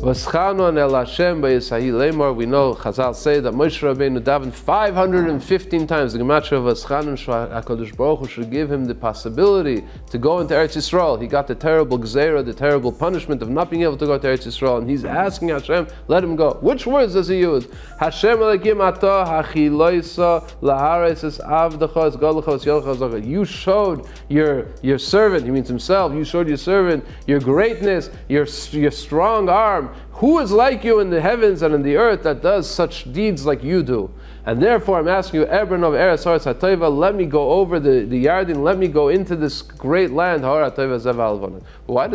Vaetchanan el Hashem b'Yisahi lemar. We know Chazal say that Moshe Rabbeinu davened 515 times. The Gematria of Vaetchanan HaKadosh Baruch Hu should give him the possibility to go into Eretz Yisrael. He got the terrible gzeira, the terrible punishment of not being able to go to Eretz Yisrael, and he's asking Hashem, let him go. Which words does he use? Hashem Elokim atah hachiloisa lahares es avdecha es godlecha es yolcha es zacha. You showed your servant, he means himself, you showed your servant your greatness, your strong arm. Who is like you in the heavens and in the earth that does such deeds like you do? And therefore I'm asking you, Ebron of Eretz Haaretz HaTova, let me go over the Yarden, let me go into this great land. Why does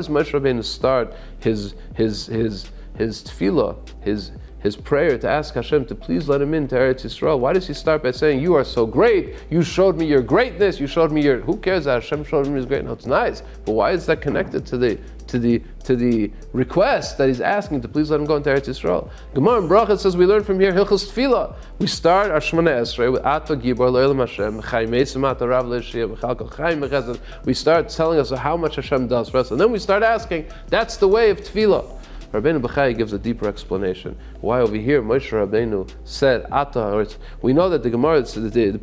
Moshe Rabbeinu start his tefillah, his prayer to ask Hashem to please let him into Eretz Yisrael? Why does he start by saying, you are so great, you showed me your greatness, you showed me your... Who cares that Hashem showed him his greatness? No, it's nice, but why is that connected to the request that he's asking to please let him go into Eretz Yisrael? Gemara in Brachot says we learn from here Hilchos Tefillah. We start our Shemona Esrei with Ato Gibor Lo'elam Hashem Chai Meisim Ato Rav Le'Shiyah B'Chalko Chai Mechesed. We start telling us how much Hashem does for us, and then we start asking. That's the way of Tefillah. Rabbeinu B'chai gives a deeper explanation. Why over here Moshe Rabbeinu said Ata. We know that the Gemara, the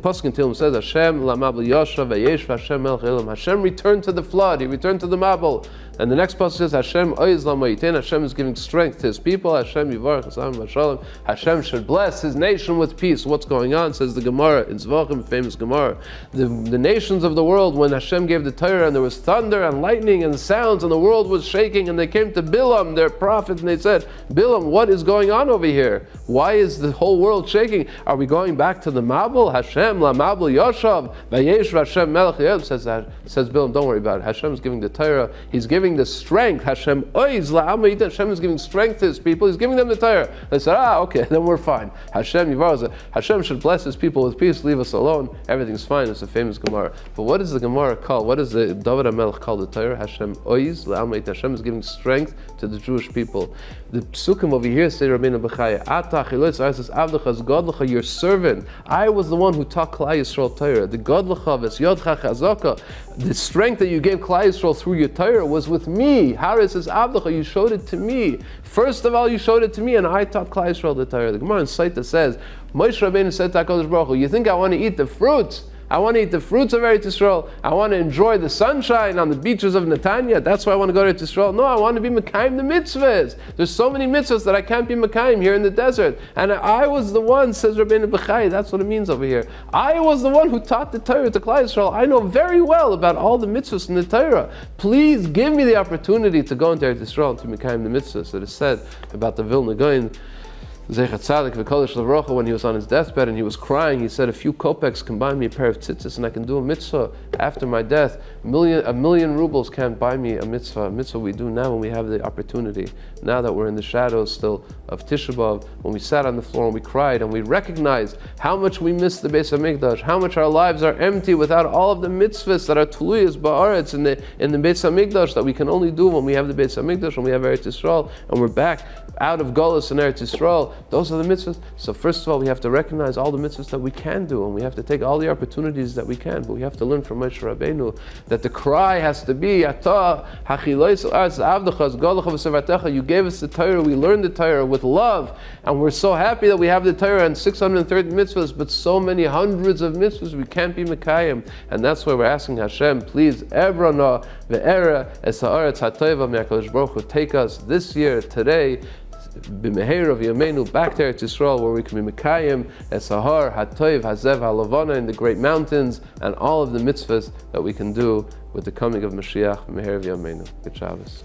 Pasuk in Tehillim says Hashem Lamabel Yosha Vayesh Hashem Melech Elam. Hashem returned to the flood. He returned to the Mabel. And the next pasuk says Hashem Oiz Lamayitin. Hashem is giving strength to His people. Hashem Yivarach Hashem Vashalom. Hashem should bless His nation with peace. What's going on? Says the Gemara in Zvachim, famous Gemara. The nations of the world, when Hashem gave the Torah and there was thunder and lightning and sounds and the world was shaking, and they came to Bilam, their prophet, and they said, Bilam, what is going on over here? Why is the whole world shaking? Are we going back to the Mabel? Hashem La Mabel Yoshav Vayesh Hashem Melech Elam. Says Bilam, don't worry about it. Hashem is giving the Torah. He's giving the strength. Hashem Oiz La'amayit. Hashem is giving strength to His people. He's giving them the Torah. They said, okay, then we're fine. Hashem Yivarach. Hashem should bless His people with peace. Leave us alone. Everything's fine. It's a famous Gemara. But what does the Gemara call? What does the David HaMelech call the Torah? Hashem Oiz La'amayit. Hashem is giving strength to the Jewish people. The psukim over here say Rabbeinu B'chai, Ata Chiloitz Aris Avdecha Godlecha, your servant. I was the one who taught Klal Yisrael Torah. The Godlecha V'Yodcha Chazaka, the strength that you gave Klal Yisrael through your Torah was with me. Haris is Avdecha, you showed it to me. First of all, you showed it to me, and I taught Klal Yisrael the Torah. The Gemara in Saita says, Moshe Rabbeinu said to HaKadosh Baruch Hu, you think I want to eat the fruits? I want to eat the fruits of Eretz Yisrael. I want to enjoy the sunshine on the beaches of Netanya. That's why I want to go to Eretz Yisrael. No, I want to be Mekayim the mitzvahs. There's so many mitzvahs that I can't be Mekayim here in the desert. And I was the one, says Rabbeinu B'chai, that's what it means over here. I was the one who taught the Torah to Klal Yisrael. I know very well about all the mitzvahs in the Torah. Please give me the opportunity to go into Eretz Yisrael and to Mekayim the mitzvahs. It is said about the Vilna Gaon, Zechat Tzadik v'Kodesh L'Vrocha, when he was on his deathbed and he was crying, he said, a few kopecks can buy me a pair of tzitzis and I can do a mitzvah after my death. A million rubles can't buy me a mitzvah. A mitzvah we do now when we have the opportunity. Now that we're in the shadows still of Tisha B'Av, when we sat on the floor and we cried and we recognized how much we miss the Beis HaMikdash, how much our lives are empty without all of the mitzvahs that are tuluyas ba'aretz in the Beis HaMikdash that we can only do when we have the Beis HaMikdash, when we have Eretz Yisrael, and we're back out of Golus and Eretz Yisrael. Those are the mitzvahs. So first of all, we have to recognize all the mitzvahs that we can do, and we have to take all the opportunities that we can. But we have to learn from Moshe Rabbeinu that the cry has to be, Atah hachilois arz avdechas godlecha v'sevartecha. You gave us the Torah, we learned the Torah with love, and we're so happy that we have the Torah and 630 mitzvahs, but so many hundreds of mitzvahs we can't be mekayim. And that's why we're asking Hashem, please, Ebrana ve'era es ha'aretz ha'tova me'akadosh baruch hu, take us this year, today, b'meher of Yameinu, back to Eretz Yisrael, where we can be Mekayim, Esahar, Hatoiv, Hazev, Halavana, in the great mountains, and all of the mitzvahs that we can do with the coming of Mashiach, b'meher of Yameinu. Good Shabbos.